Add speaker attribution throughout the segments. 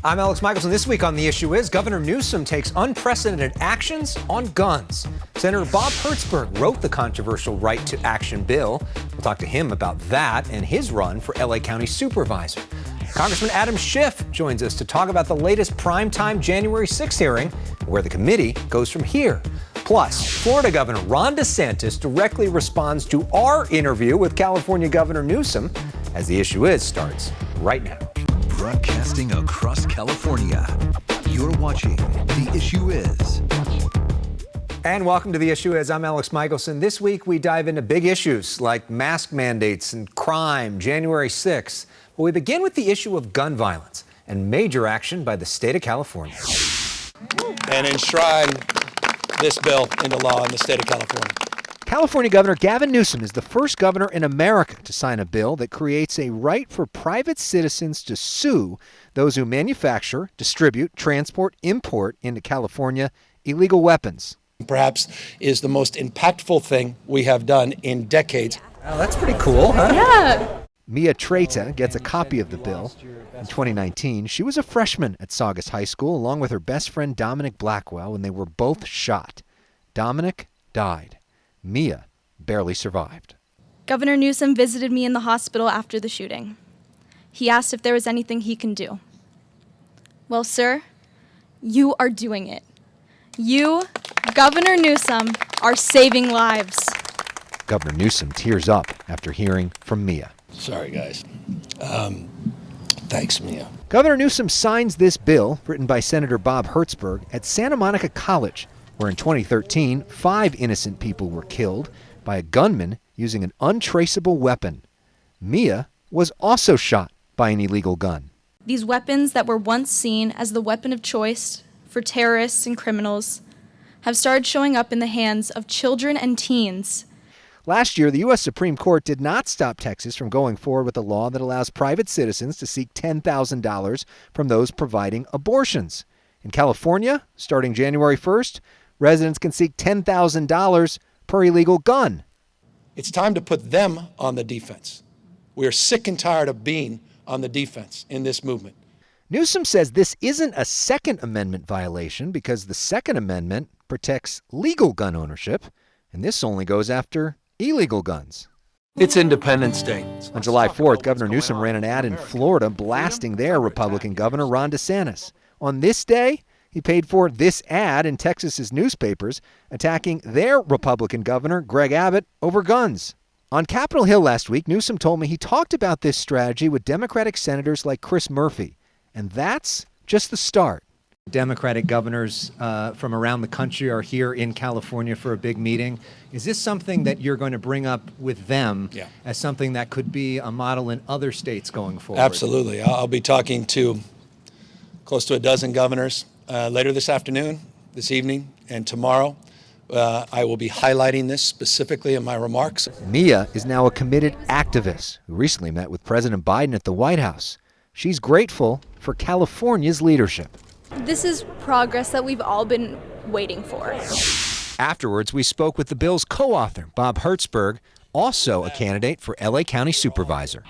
Speaker 1: I'm Elex Michaelson. This week on The Issue Is, Governor Newsom takes unprecedented actions on guns. Senator Bob Hertzberg wrote the controversial Right to Action bill. We'll talk to him about that and his run for LA County supervisor. Congressman Adam Schiff joins us to talk about the latest primetime January 6th hearing, where the committee goes from here. Plus, Florida Governor Ron DeSantis directly responds to our interview with California Governor Newsom, as The Issue Is starts right now.
Speaker 2: Broadcasting across California, you're watching The Issue Is.
Speaker 1: And welcome to The Issue Is. I'm Elex Michaelson. This week we dive into big issues like mask mandates and crime, January 6th. But we begin with the issue of gun violence and major action by the state of California.
Speaker 3: And enshrine this bill into law in the state of California.
Speaker 1: California Governor Gavin Newsom is the first governor in America to sign a bill that creates a right for private citizens to sue those who manufacture, distribute, transport, import into California illegal weapons.
Speaker 3: Perhaps is the most impactful thing we have done in decades.
Speaker 1: Wow, that's pretty cool, huh?
Speaker 4: Yeah.
Speaker 1: Mia Treta gets a copy of the bill. In 2019, she was a freshman at Saugus High School along with her best friend Dominic Blackwell when they were both shot. Dominic died. Mia barely survived.
Speaker 4: Governor Newsom visited me in the hospital after the shooting. He asked if there was anything he can do. Well, sir, you are doing it. You, Governor Newsom, are saving lives.
Speaker 1: Governor Newsom tears up after hearing from Mia.
Speaker 3: Sorry, guys. Thanks, Mia.
Speaker 1: Governor Newsom signs this bill, written by Senator Bob Hertzberg, at Santa Monica College, where in 2013, 5 innocent people were killed by a gunman using an untraceable weapon. Mia was also shot by an illegal gun.
Speaker 4: These weapons that were once seen as the weapon of choice for terrorists and criminals have started showing up in the hands of children and teens.
Speaker 1: Last year, the U.S. Supreme Court did not stop Texas from going forward with a law that allows private citizens to seek $10,000 from those providing abortions. In California, starting January 1st, residents can seek $10,000 per illegal gun.
Speaker 3: It's time to put them on the defense. We are sick and tired of being on the defense in this movement.
Speaker 1: Newsom says this isn't a Second Amendment violation because the Second Amendment protects legal gun ownership, and this only goes after illegal guns.
Speaker 3: It's Independence Day.
Speaker 1: On July 4th, Governor Newsom ran an ad in Florida blasting their Republican governor, Ron DeSantis. On this day, he paid for this ad in Texas's newspapers, attacking their Republican governor, Greg Abbott, over guns. On Capitol Hill last week, Newsom told me he talked about this strategy with Democratic senators like Chris Murphy. And that's just the start. Democratic governors from around the country are here in California for a big meeting. Is this something that you're going to bring up with them as something that could be a model in other states going forward?
Speaker 3: Absolutely. I'll be talking to close to a dozen governors later this afternoon, this evening, and tomorrow. I will be highlighting this specifically in my remarks.
Speaker 1: Mia is now a committed activist who recently met with President Biden at the White House. She's grateful for California's leadership.
Speaker 4: This is progress that we've all been waiting for.
Speaker 1: Afterwards, we spoke with the bill's co-author, Bob Hertzberg, also a candidate for LA County supervisor.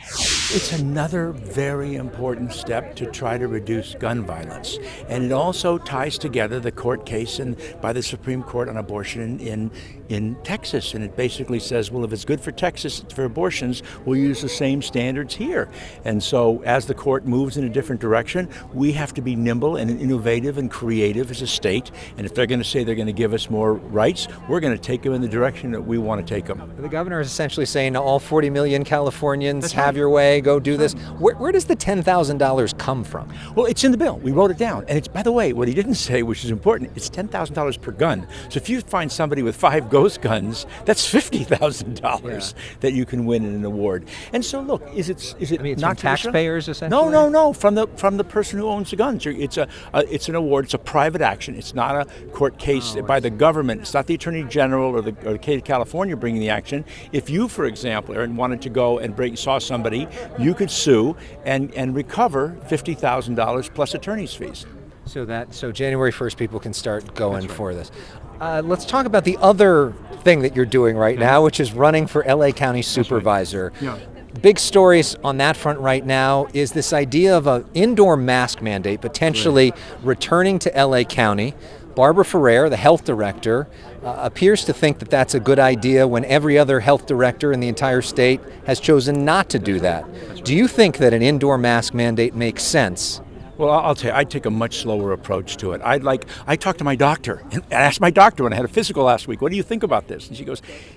Speaker 5: It's another very important step to try to reduce gun violence. And it also ties together the court case by the Supreme Court on abortion in Texas. And it basically says, well, if it's good for Texas for abortions, we'll use the same standards here. And so as the court moves in a different direction, we have to be nimble and innovative and creative as a state. And if they're going to say they're going to give us more rights, we're going to take them in the direction that we want to take them.
Speaker 1: The governor is essentially saying to all 40 million Californians, have your way, go do this. Where does the $10,000 come from?
Speaker 5: Well, it's in the bill. We wrote it down. And it's, by the way, what he didn't say, which is important, it's $10,000 per gun. So if you find somebody with 5 ghost guns, that's $50,000 that you can win in an award. And so look, is it
Speaker 1: I mean, it's
Speaker 5: not
Speaker 1: from taxpayers essentially?
Speaker 5: No, from the person who owns the guns. It's an award. It's a private action. It's not a court case by the government. It's not the Attorney General or the state of California bringing the action. If you, for example, Aaron, wanted to go and saw somebody, you could sue and recover $50,000 plus attorney's fees.
Speaker 1: So January 1st, people can start going for this. Let's talk about the other thing that you're doing right now, which is running for LA County supervisor.
Speaker 5: Yeah.
Speaker 1: Big stories on that front right now is this idea of an indoor mask mandate potentially returning to LA County. Barbara Ferrer, the health director, appears to think that that's a good idea when every other health director in the entire state has chosen not to do that. Do you think that an indoor mask mandate makes sense?
Speaker 5: Well, I'll tell you, I'd take a much slower approach to it. I talked to my doctor, and I asked my doctor when I had a physical last week, what do you think about this? And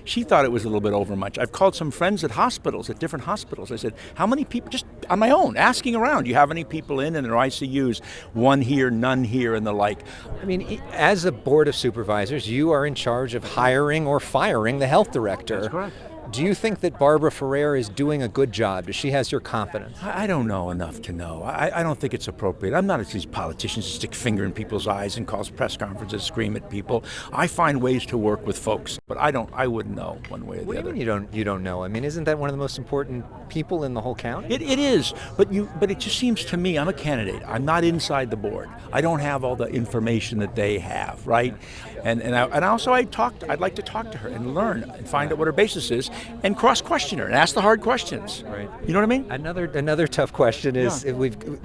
Speaker 5: she thought it was a little bit overmuch. I've called some friends at hospitals, at different hospitals. I said, how many people, just on my own, asking around, do you have any people in their ICUs? One here, none here, and the like.
Speaker 1: I mean, as a board of supervisors, you are in charge of hiring or firing the health director.
Speaker 5: That's correct.
Speaker 1: Do you think that Barbara Ferrer is doing a good job? Does she has your confidence?
Speaker 5: I don't know enough to know. I don't think it's appropriate. I'm not these politicians who stick finger in people's eyes and cause press conferences, scream at people. I find ways to work with folks, but I wouldn't know one way or the other.
Speaker 1: What do you mean you don't know? I mean, isn't that one of the most important people in the whole county?
Speaker 5: It is, but it just seems to me, I'm a candidate. I'm not inside the board. I don't have all the information that they have, right? And also I'd like to talk to her and learn and find out what her basis is and cross-question her and ask the hard questions.
Speaker 1: Right.
Speaker 5: You know what I mean?
Speaker 1: Another tough question is if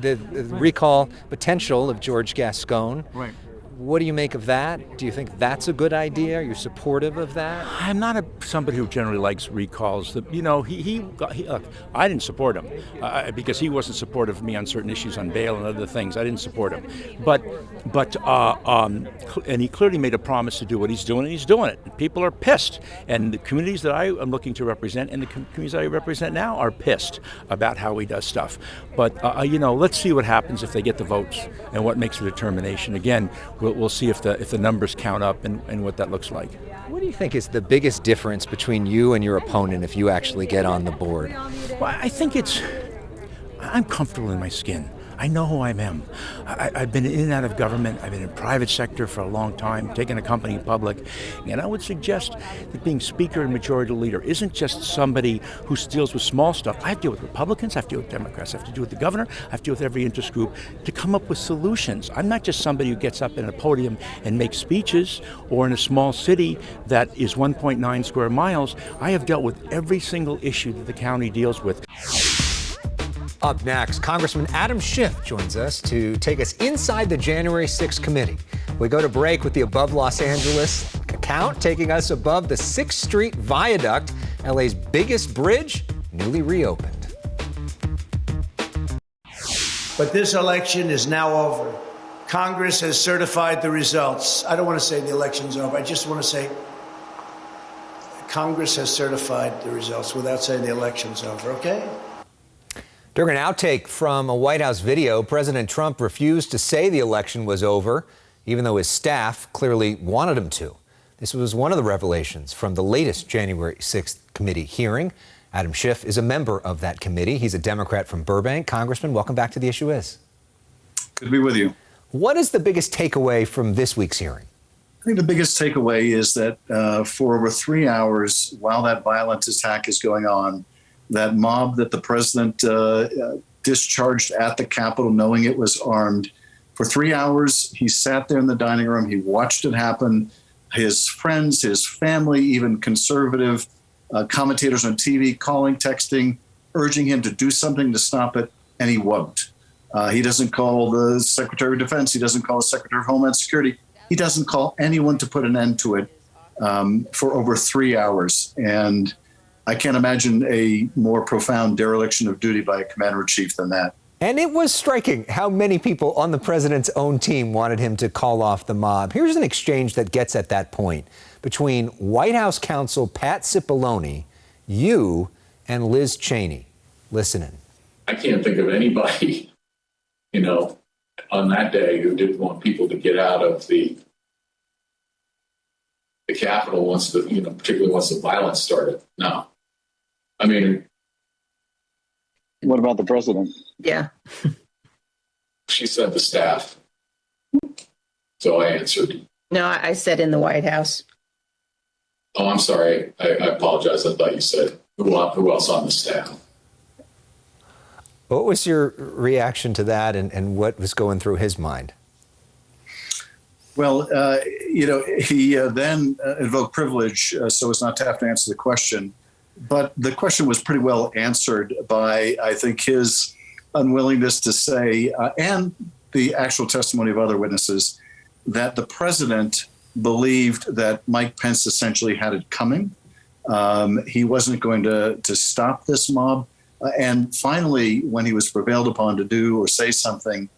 Speaker 1: the recall potential of George Gascon.
Speaker 5: Right.
Speaker 1: What do you make of that? Do you think that's a good idea? Are you supportive of that?
Speaker 5: I'm not somebody who generally likes recalls. Look, I didn't support him because he wasn't supportive of me on certain issues on bail and other things. I didn't support him, and he clearly made a promise to do what he's doing, and he's doing it. People are pissed, and the communities that I am looking to represent and the communities that I represent now are pissed about how he does stuff. But let's see what happens if they get the votes and what makes the determination. Again, we'll see if the numbers count up and what that looks like.
Speaker 1: What do you think is the biggest difference between you and your opponent if you actually get on the board?
Speaker 5: Well, I think I'm comfortable in my skin. I know who I am. I've been in and out of government. I've been in private sector for a long time, taken a company public. And I would suggest that being Speaker and Majority Leader isn't just somebody who deals with small stuff. I have to deal with Republicans, I have to deal with Democrats, I have to deal with the governor, I have to deal with every interest group to come up with solutions. I'm not just somebody who gets up in a podium and makes speeches, or in a small city that is 1.9 square miles. I have dealt with every single issue that the county deals with.
Speaker 1: Up next, Congressman Adam Schiff joins us to take us inside the January 6th committee. We go to break with the above Los Angeles account, taking us above the 6th Street Viaduct, LA's biggest bridge, newly reopened.
Speaker 6: But this election is now over. Congress has certified the results. I don't want to say the election's over. I just want to say Congress has certified the results without saying the election's over, okay?
Speaker 1: During an outtake from a White House video, President Trump refused to say the election was over, even though his staff clearly wanted him to. This was one of the revelations from the latest January 6th committee hearing. Adam Schiff is a member of that committee. He's a Democrat from Burbank. Congressman, welcome back to The Issue Is.
Speaker 7: Good to be with you.
Speaker 1: What is the biggest takeaway from this week's hearing?
Speaker 7: I think the biggest takeaway is that for over 3 hours, while that violent attack is going on, that mob that the president discharged at the Capitol, knowing it was armed, for 3 hours, he sat there in the dining room. He watched it happen. His friends, his family, even conservative commentators on TV calling, texting, urging him to do something to stop it, and he won't. He doesn't call the Secretary of Defense. He doesn't call the Secretary of Homeland Security. He doesn't call anyone to put an end to it for over 3 hours. And I can't imagine a more profound dereliction of duty by a commander-in-chief than that.
Speaker 1: And it was striking how many people on the president's own team wanted him to call off the mob. Here's an exchange that gets at that point between White House counsel Pat Cipollone, you, and Liz Cheney. Listen in.
Speaker 8: I can't think of anybody, on that day who didn't want people to get out of the Capitol particularly once the violence started. No. I mean,
Speaker 9: what about the president?
Speaker 10: Yeah.
Speaker 8: She said the staff. So I answered.
Speaker 10: No, I said in the White House.
Speaker 8: Oh, I'm sorry. I apologize. I thought you said who else on the staff.
Speaker 1: What was your reaction to that and what was going through his mind?
Speaker 7: Well, he then invoked privilege so as not to have to answer the question. But the question was pretty well answered by, I think, his unwillingness to say, and the actual testimony of other witnesses, that the president believed that Mike Pence essentially had it coming. He wasn't going to stop this mob. And finally, when he was prevailed upon to do or say something,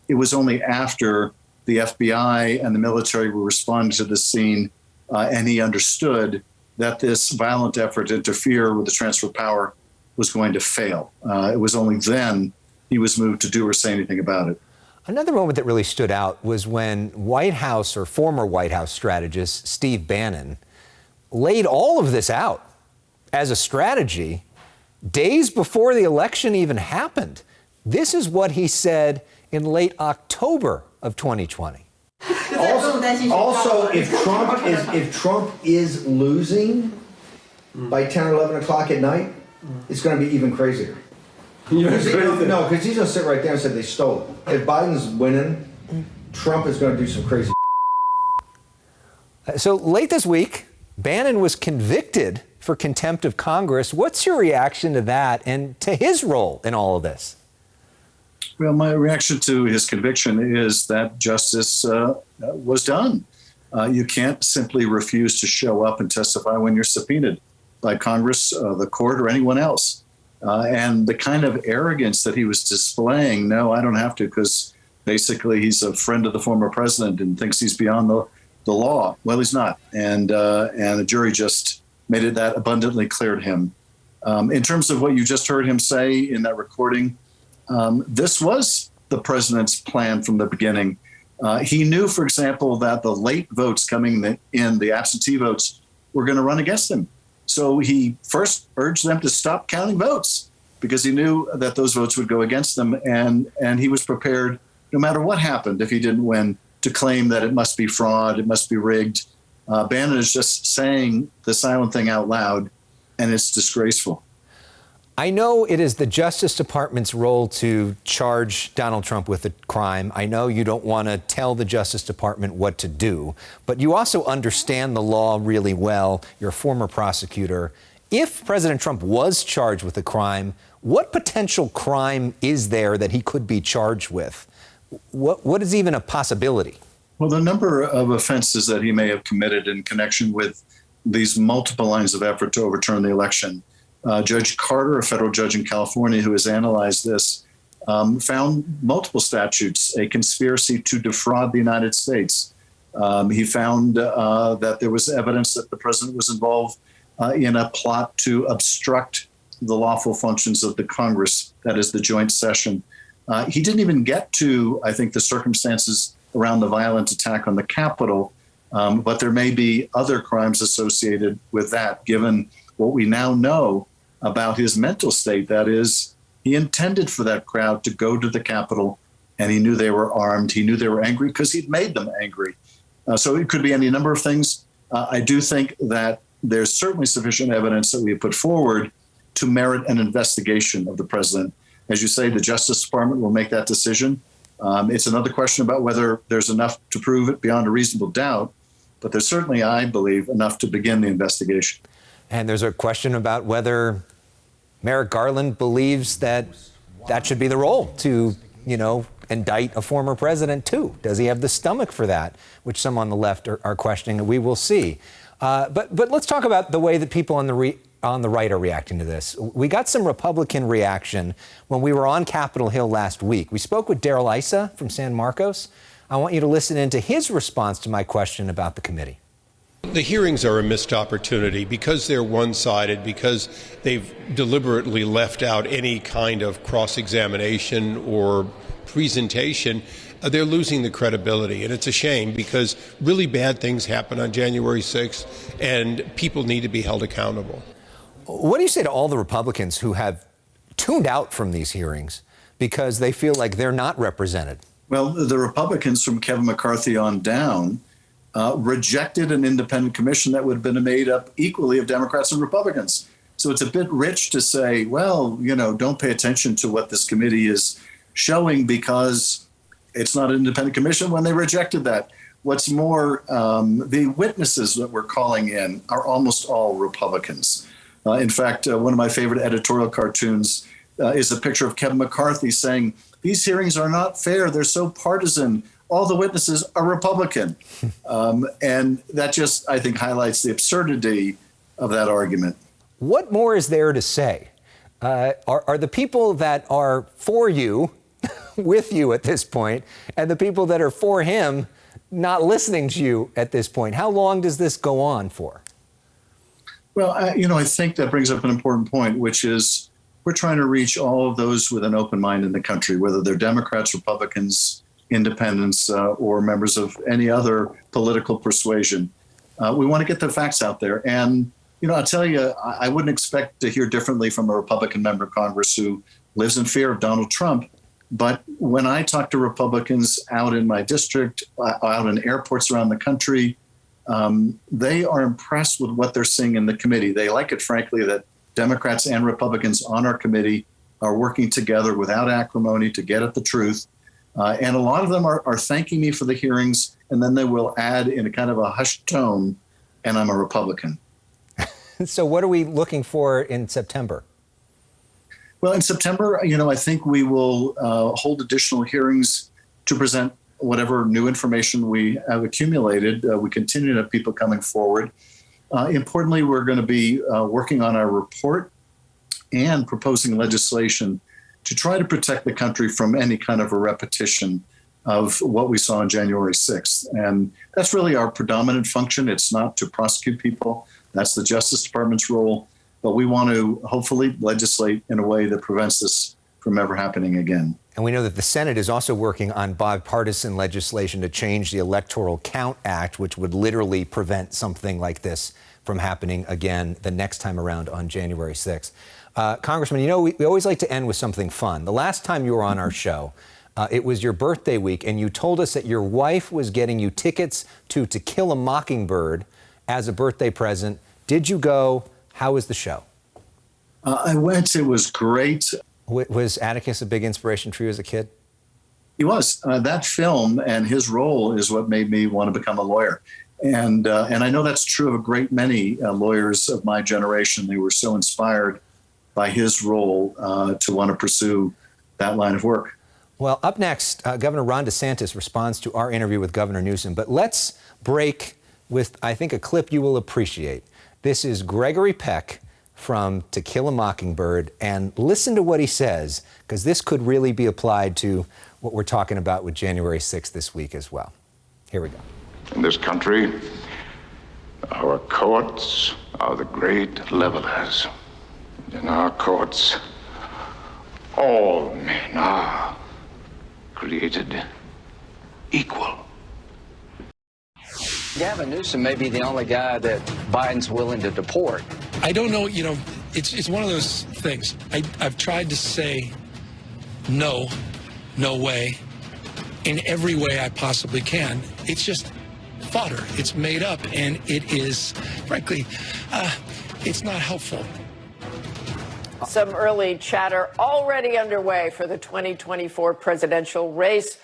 Speaker 7: it was only after the FBI and the military were responding to the scene, and he understood that this violent effort to interfere with the transfer of power was going to fail. It was only then he was moved to do or say anything about it.
Speaker 1: Another moment that really stood out was when White House or former White House strategist Steve Bannon laid all of this out as a strategy days before the election even happened. This is what he said in late October of 2020.
Speaker 11: Also, if Trump is losing by 10 or 11 o'clock at night, it's going to be even crazier. Because he's going to sit right there and say they stole it. If Biden's winning, Trump is going to do some crazy.
Speaker 1: So late this week, Bannon was convicted for contempt of Congress. What's your reaction to that and to his role in all of this?
Speaker 7: Well, my reaction to his conviction is that justice was done. You can't simply refuse to show up and testify when you're subpoenaed by Congress, the court, or anyone else. And the kind of arrogance that he was displaying, no, I don't have to, because basically he's a friend of the former president and thinks he's beyond the law. Well, he's not. And the jury just made it that abundantly clear to him. In terms of what you just heard him say in that recording, this was the president's plan from the beginning. He knew, for example, that the late votes coming in, the absentee votes, were going to run against him. So he first urged them to stop counting votes because he knew that those votes would go against them. And he was prepared, no matter what happened, if he didn't win, to claim that it must be fraud, it must be rigged. Bannon is just saying the silent thing out loud, and it's disgraceful.
Speaker 1: I know it is the Justice Department's role to charge Donald Trump with a crime. I know you don't want to tell the Justice Department what to do, but you also understand the law really well. You're a former prosecutor. If President Trump was charged with a crime, what potential crime is there that he could be charged with? What is even a possibility?
Speaker 7: Well, the number of offenses that he may have committed in connection with these multiple lines of effort to overturn the election. Judge Carter, a federal judge in California who has analyzed this, found multiple statutes, a conspiracy to defraud the United States. He found that there was evidence that the president was involved in a plot to obstruct the lawful functions of the Congress, that is the joint session. He didn't even get to, I think, the circumstances around the violent attack on the Capitol, but there may be other crimes associated with that, given what we now know about his mental state. That is, he intended for that crowd to go to the Capitol, and he knew they were armed. He knew they were angry because he'd made them angry. So it could be any number of things. I do think that there's certainly sufficient evidence that we have put forward to merit an investigation of the president. As you say, the Justice Department will make that decision. It's another question about whether there's enough to prove it beyond a reasonable doubt, but there's certainly, I believe, enough to begin the investigation.
Speaker 1: And there's a question about whether Merrick Garland believes that that should be the role to, indict a former president too. Does he have the stomach for that? Which some on the left are questioning, and we will see. But let's talk about the way that people on the right are reacting to this. We got some Republican reaction when we were on Capitol Hill last week. We spoke with Darrell Issa from San Marcos. I want you to listen into his response to my question about the committee.
Speaker 12: The hearings are a missed opportunity because they're one-sided, because they've deliberately left out any kind of cross-examination or presentation. They're losing the credibility, and it's a shame because really bad things happen on January 6th, and people need to be held accountable.
Speaker 1: What do you say to all the Republicans who have tuned out from these hearings because they feel like they're not represented?
Speaker 7: Well, the Republicans from Kevin McCarthy on down rejected an independent commission that would have been made up equally of Democrats and Republicans. So it's a bit rich to say, well, don't pay attention to what this committee is showing because it's not an independent commission when they rejected that. What's more, the witnesses that we're calling in are almost all Republicans. In fact, one of my favorite editorial cartoons is a picture of Kevin McCarthy saying, "These hearings are not fair. They're so partisan. All the witnesses are Republican." And that just, I think, highlights the absurdity of that argument.
Speaker 1: What more is there to say? Are the people that are for you with you at this point, and the people that are for him not listening to you at this point? How long does this go on for?
Speaker 7: Well, I think that brings up an important point, which is we're trying to reach all of those with an open mind in the country, whether they're Democrats, Republicans, independents, or members of any other political persuasion. We want to get the facts out there. And, I'll tell you, I wouldn't expect to hear differently from a Republican member of Congress who lives in fear of Donald Trump. But when I talk to Republicans out in my district, out in airports around the country, they are impressed with what they're seeing in the committee. They like it, frankly, that Democrats and Republicans on our committee are working together without acrimony to get at the truth. And a lot of them are thanking me for the hearings, and then they will add in a kind of a hushed tone, "and I'm a Republican."
Speaker 1: So what are we looking for in September?
Speaker 7: Well, in September, I think we will hold additional hearings to present whatever new information we have accumulated. We continue to have people coming forward. Importantly, we're going to be working on our report and proposing legislation to try to protect the country from any kind of a repetition of what we saw on January 6th. And that's really our predominant function. It's not to prosecute people. That's the Justice Department's role. But we want to hopefully legislate in a way that prevents this from ever happening again.
Speaker 1: And we know that the Senate is also working on bipartisan legislation to change the Electoral Count Act, which would literally prevent something like this from happening again the next time around on January 6th. Congressman, we always like to end with something fun. The last time you were on our show, it was your birthday week, and you told us that your wife was getting you tickets to Kill a Mockingbird as a birthday present. Did you go? How was the show?
Speaker 7: I went. It was great.
Speaker 1: Was Atticus a big inspiration for you as a kid?
Speaker 7: He was. That film and his role is what made me want to become a lawyer. And I know that's true of a great many lawyers of my generation. They were so inspired by his role to want to pursue that line of work.
Speaker 1: Well, up next, Governor Ron DeSantis responds to our interview with Governor Newsom. But let's break with, I think, a clip you will appreciate. This is Gregory Peck from To Kill a Mockingbird, and listen to what he says, because this could really be applied to what we're talking about with January 6th this week as well. Here we go.
Speaker 13: In this country, our courts are the great levelers. In our courts, all men are created equal.
Speaker 14: Gavin Newsom may be the only guy that Biden's willing to deport.
Speaker 3: I don't know, it's one of those things. I've tried to say no way, in every way I possibly can. It's just fodder. It's made up, and it is, frankly, it's not helpful.
Speaker 15: Some early chatter already underway for the 2024 presidential race.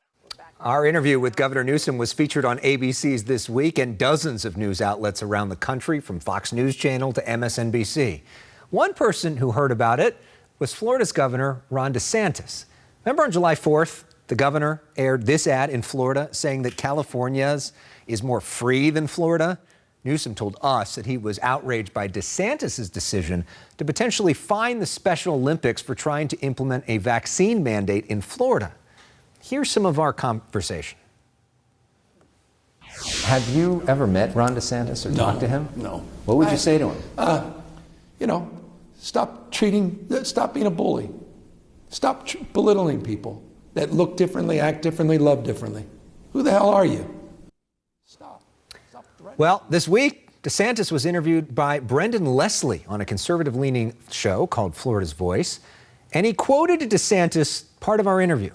Speaker 1: Our interview with Governor Newsom was featured on ABC's This Week and dozens of news outlets around the country, from Fox News Channel to MSNBC. One person who heard about it was Florida's Governor Ron DeSantis. Remember on July 4th, the governor aired this ad in Florida saying that California's is more free than Florida? Newsom told us that he was outraged by DeSantis' decision to potentially fine the Special Olympics for trying to implement a vaccine mandate in Florida. Here's some of our conversation. Have you ever met Ron DeSantis or talked to him?
Speaker 3: No.
Speaker 1: What would you say to him?
Speaker 3: Stop being a bully. Stop belittling people that look differently, act differently, love differently. Who the hell are you? Stop.
Speaker 1: Well, this week, DeSantis was interviewed by Brendan Leslie on a conservative-leaning show called Florida's Voice, and he quoted DeSantis part of our interview.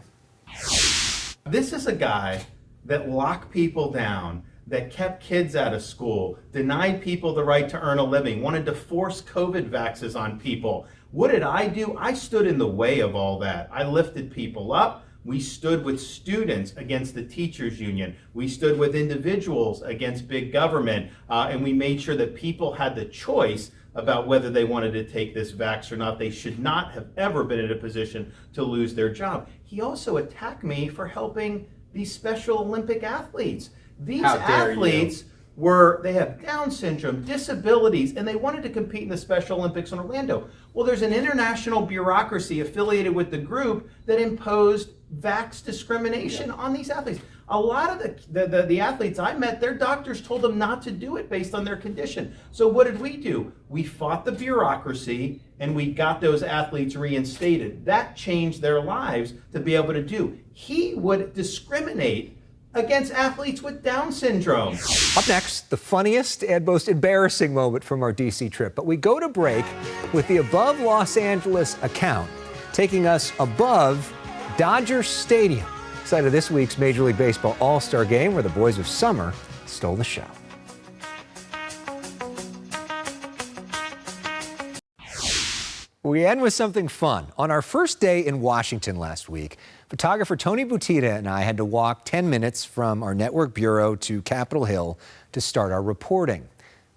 Speaker 16: This is a guy that locked people down, that kept kids out of school, denied people the right to earn a living, wanted to force COVID vaxes on people. What did I do? I stood in the way of all that. I lifted people up. We stood with students against the teachers union. We stood with individuals against big government. And we made sure that people had the choice about whether they wanted to take this vax or not. They should not have ever been in a position to lose their job. He also attacked me for helping these Special Olympic athletes. These athletes they have Down syndrome, disabilities, and they wanted to compete in the Special Olympics in Orlando. Well, there's an international bureaucracy affiliated with the group that imposed vax discrimination on these athletes. A lot of the athletes I met, their doctors told them not to do it based on their condition. So what did we do? We fought the bureaucracy and we got those athletes reinstated. That changed their lives to be able to do. He would discriminate against athletes with Down syndrome.
Speaker 1: Up next, the funniest and most embarrassing moment from our D.C. trip. But we go to break with the above Los Angeles account, taking us above Dodger Stadium, site of this week's Major League Baseball All-Star Game, where the boys of summer stole the show. We end with something fun. On our first day in Washington last week, photographer Tony Butita and I had to walk 10 minutes from our network bureau to Capitol Hill to start our reporting.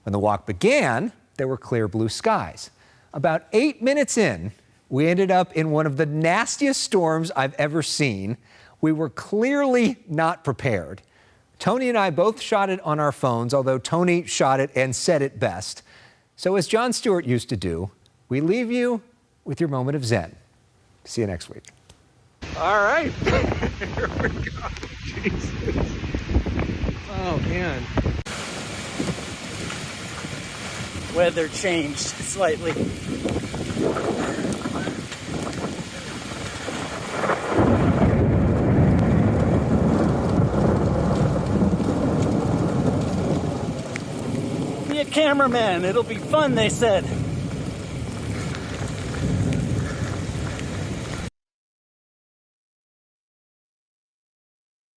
Speaker 1: When the walk began, there were clear blue skies. About 8 minutes in, we ended up in one of the nastiest storms I've ever seen. We were clearly not prepared. Tony and I both shot it on our phones, although Tony shot it and said it best. So as Jon Stewart used to do, we leave you with your moment of zen. See you next week.
Speaker 17: All right. Here we go. Jesus. Oh, man.
Speaker 18: Weather changed slightly. Be a cameraman. It'll be fun, they said.